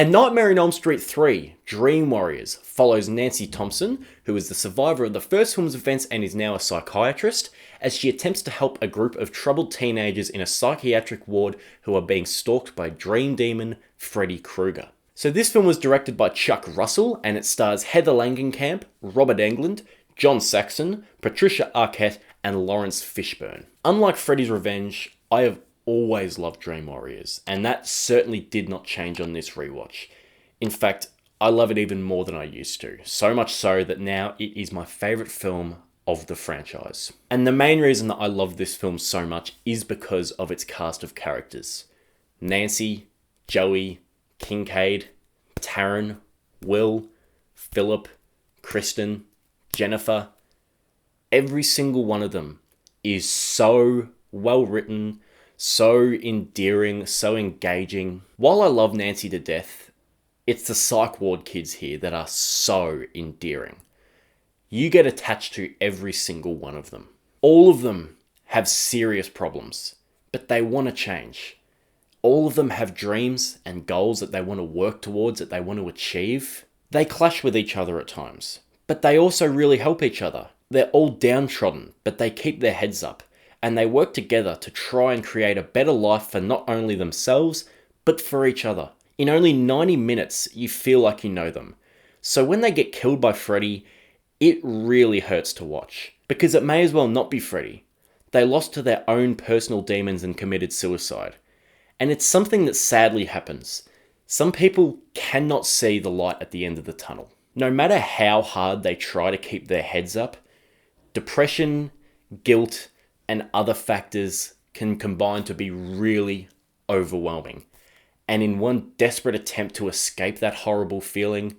And Nightmare on Elm Street 3, Dream Warriors, follows Nancy Thompson, who is the survivor of the first film's events and is now a psychiatrist, as she attempts to help a group of troubled teenagers in a psychiatric ward who are being stalked by dream demon Freddy Krueger. So this film was directed by Chuck Russell, and it stars Heather Langenkamp, Robert Englund, John Saxon, Patricia Arquette, and Lawrence Fishburne. Unlike Freddy's Revenge, I have always loved Dream Warriors, and that certainly did not change on this rewatch. In fact, I love it even more than I used to, so much so that now it is my favourite film of the franchise. And the main reason that I love this film so much is because of its cast of characters. Nancy, Joey, Kincaid, Taryn, Will, Philip, Kristen, Jennifer. Every single one of them is so well written, so endearing, so engaging. While I love Nancy to death, it's the psych ward kids here that are so endearing. You get attached to every single one of them. All of them have serious problems, but they want to change. All of them have dreams and goals that they want to work towards, that they want to achieve. They clash with each other at times, but they also really help each other. They're all downtrodden, but they keep their heads up, and they work together to try and create a better life for not only themselves, but for each other. In only 90 minutes, you feel like you know them. So when they get killed by Freddy, it really hurts to watch, because it may as well not be Freddy. They lost to their own personal demons and committed suicide. And it's something that sadly happens. Some people cannot see the light at the end of the tunnel. No matter how hard they try to keep their heads up, depression, guilt, and other factors can combine to be really overwhelming. And in one desperate attempt to escape that horrible feeling,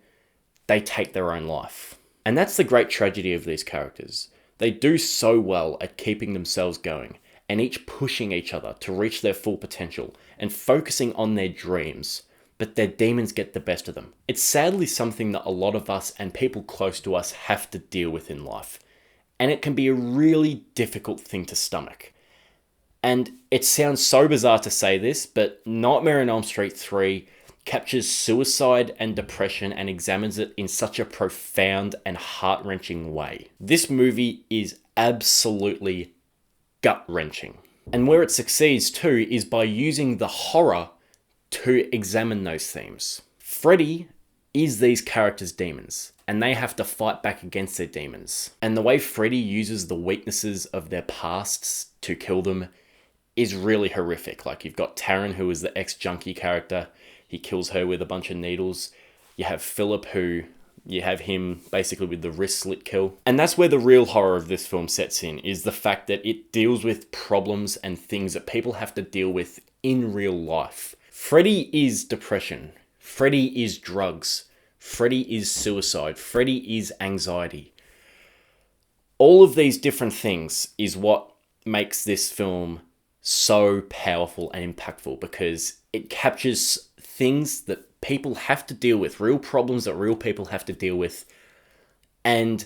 they take their own life. And that's the great tragedy of these characters. They do so well at keeping themselves going, and each pushing each other to reach their full potential and focusing on their dreams, but their demons get the best of them. It's sadly something that a lot of us and people close to us have to deal with in life, and it can be a really difficult thing to stomach. And it sounds so bizarre to say this, but Nightmare on Elm Street 3 captures suicide and depression and examines it in such a profound and heart-wrenching way. This movie is absolutely gut-wrenching. And where it succeeds too is by using the horror to examine those themes. Freddy is these characters' demons, and they have to fight back against their demons. And the way Freddy uses the weaknesses of their pasts to kill them is really horrific. Like, you've got Taryn, who is the ex-junkie character. He kills her with a bunch of needles. You have Philip, who you have him basically with the wrist slit kill. And that's where the real horror of this film sets in, is the fact that it deals with problems and things that people have to deal with in real life. Freddy is depression. Freddy is drugs. Freddy is suicide. Freddy is anxiety. All of these different things is what makes this film so powerful and impactful, because it captures things that people have to deal with, real problems that real people have to deal with, and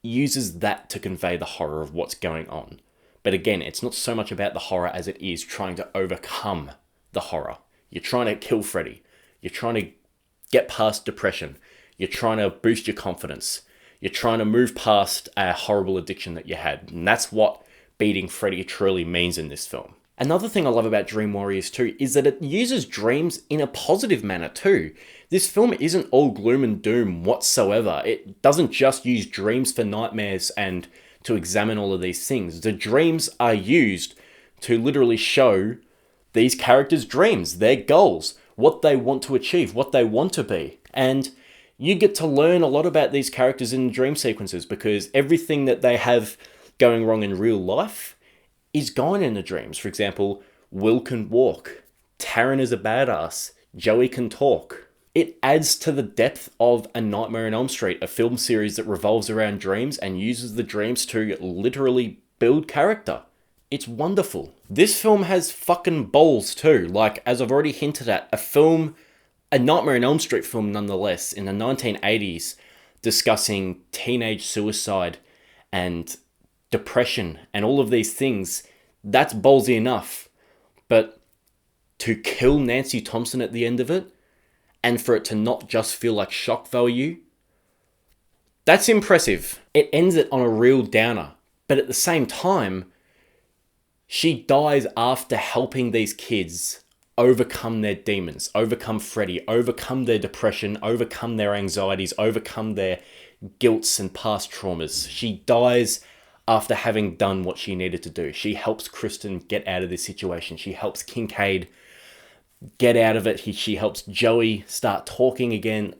uses that to convey the horror of what's going on. But again, it's not so much about the horror as it is trying to overcome the horror. You're trying to kill Freddy. You're trying to get past depression. You're trying to boost your confidence. You're trying to move past a horrible addiction that you had. And that's what beating Freddy truly means in this film. Another thing I love about Dream Warriors 2 is that it uses dreams in a positive manner too. This film isn't all gloom and doom whatsoever. It doesn't just use dreams for nightmares and to examine all of these things. The dreams are used to literally show these characters' dreams, their goals, what they want to achieve, what they want to be. And you get to learn a lot about these characters in dream sequences, because everything that they have going wrong in real life is gone in the dreams. For example, Will can walk. Taryn is a badass. Joey can talk. It adds to the depth of A Nightmare on Elm Street, a film series that revolves around dreams and uses the dreams to literally build character. It's wonderful. This film has fucking balls too. Like, as I've already hinted at, a Nightmare on Elm Street film nonetheless, in the 1980s, discussing teenage suicide and depression and all of these things, that's ballsy enough. But to kill Nancy Thompson at the end of it and for it to not just feel like shock value, that's impressive. It ends it on a real downer, but at the same time, she dies after helping these kids overcome their demons, overcome Freddy, overcome their depression, overcome their anxieties, overcome their guilts and past traumas. She dies after having done what she needed to do. She helps Kristen get out of this situation. She helps Kincaid get out of it. She helps Joey start talking again.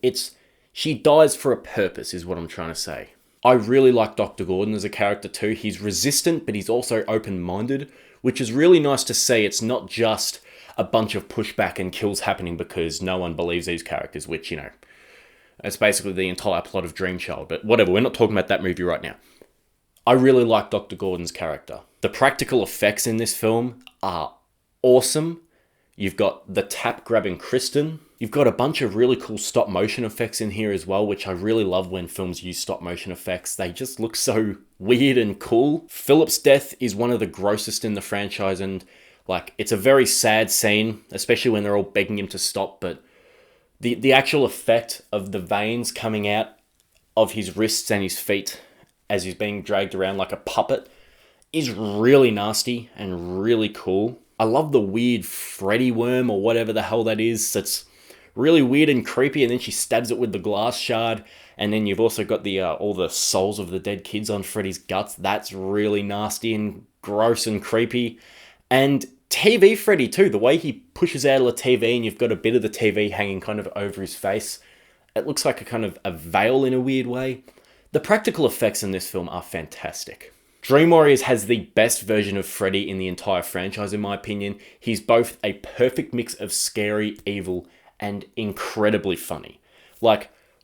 She dies for a purpose, is what I'm trying to say. I really like Dr. Gordon as a character too. He's resistant, but he's also open-minded, which is really nice to see. It's not just a bunch of pushback and kills happening because no one believes these characters, which, it's basically the entire plot of Dream Child. But whatever, we're not talking about that movie right now. I really like Dr. Gordon's character. The practical effects in this film are awesome. You've got the tap grabbing Kristen. You've got a bunch of really cool stop motion effects in here as well, which I really love when films use stop motion effects. They just look so weird and cool. Philip's death is one of the grossest in the franchise, and it's a very sad scene, especially when they're all begging him to stop, but the actual effect of the veins coming out of his wrists and his feet as he's being dragged around like a puppet is really nasty and really cool. I love the weird Freddy worm or whatever the hell that is. That's really weird and creepy, and then she stabs it with the glass shard, and then you've also got the all the souls of the dead kids on Freddy's guts. That's really nasty and gross and creepy. And TV Freddy too, the way he pushes out of the TV and you've got a bit of the TV hanging kind of over his face. It looks like a kind of a veil in a weird way. The practical effects in this film are fantastic. Dream Warriors has the best version of Freddy in the entire franchise, in my opinion. He's both a perfect mix of scary, evil, and incredibly funny.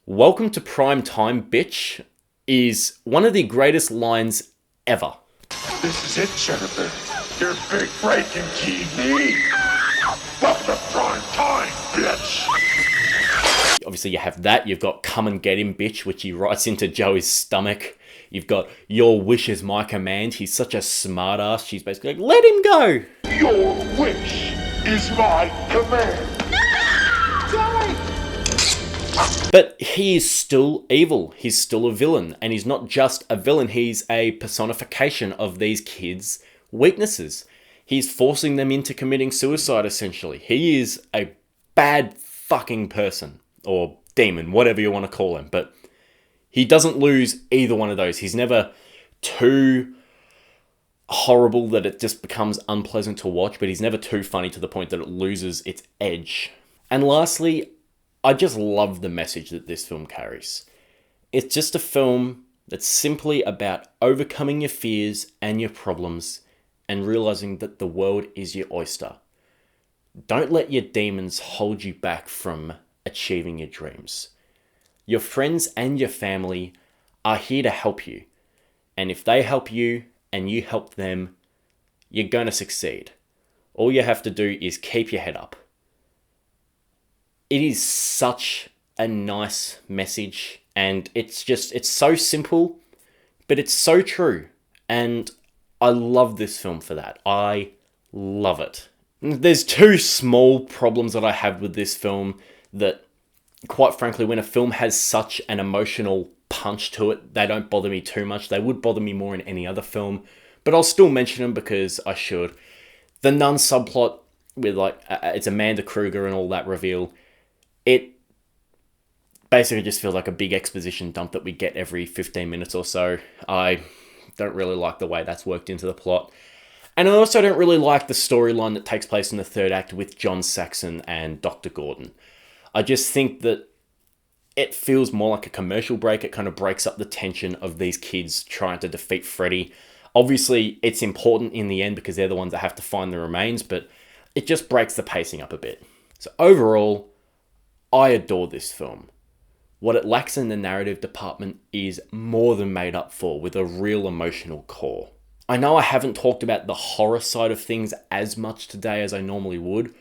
Welcome to prime time, bitch, is one of the greatest lines ever. This is it, Jennifer. Your big break in TV. Welcome to prime time, bitch. Obviously, you have that. You've got Come and Get Him, Bitch, which he writes into Joey's stomach. You've got Your Wish is My Command. He's such a smartass. She's basically like, let him go. Your wish is my command. But he is still evil. He's still a villain. And he's not just a villain. He's a personification of these kids' weaknesses. He's forcing them into committing suicide, essentially. He is a bad fucking person. Or demon, whatever you want to call him. But he doesn't lose either one of those. He's never too horrible that it just becomes unpleasant to watch. But he's never too funny to the point that it loses its edge. And lastly, I just love the message that this film carries. It's just a film that's simply about overcoming your fears and your problems and realizing that the world is your oyster. Don't let your demons hold you back from achieving your dreams. Your friends and your family are here to help you. And if they help you and you help them, you're going to succeed. All you have to do is keep your head up. It is such a nice message, and it's so simple, but it's so true. And I love this film for that. I love it. There's two small problems that I have with this film that, quite frankly, when a film has such an emotional punch to it, they don't bother me too much. They would bother me more in any other film, but I'll still mention them because I should. The nun subplot with it's Amanda Kruger and all that reveal, it basically just feels like a big exposition dump that we get every 15 minutes or so. I don't really like the way that's worked into the plot. And I also don't really like the storyline that takes place in the third act with John Saxon and Dr. Gordon. I just think that it feels more like a commercial break. It kind of breaks up the tension of these kids trying to defeat Freddy. Obviously, it's important in the end because they're the ones that have to find the remains, but it just breaks the pacing up a bit. So overall, I adore this film. What it lacks in the narrative department is more than made up for with a real emotional core. I know I haven't talked about the horror side of things as much today as I normally would,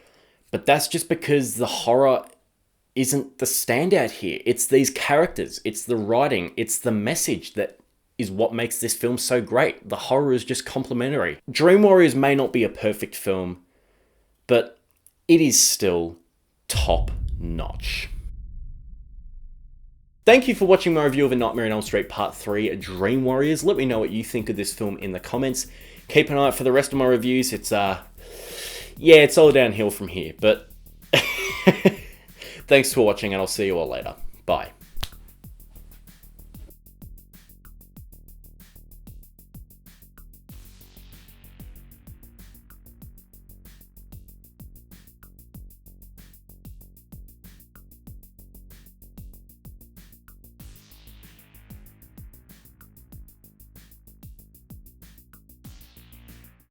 but that's just because the horror isn't the standout here. It's these characters, it's the writing, it's the message that is what makes this film so great. The horror is just complementary. Dream Warriors may not be a perfect film, but it is still top notch. Thank you for watching my review of A Nightmare on Elm Street Part 3 Dream Warriors. Let me know what you think of this film in the comments. Keep an eye out for the rest of my reviews. It's all downhill from here, but thanks for watching and I'll see you all later. Bye.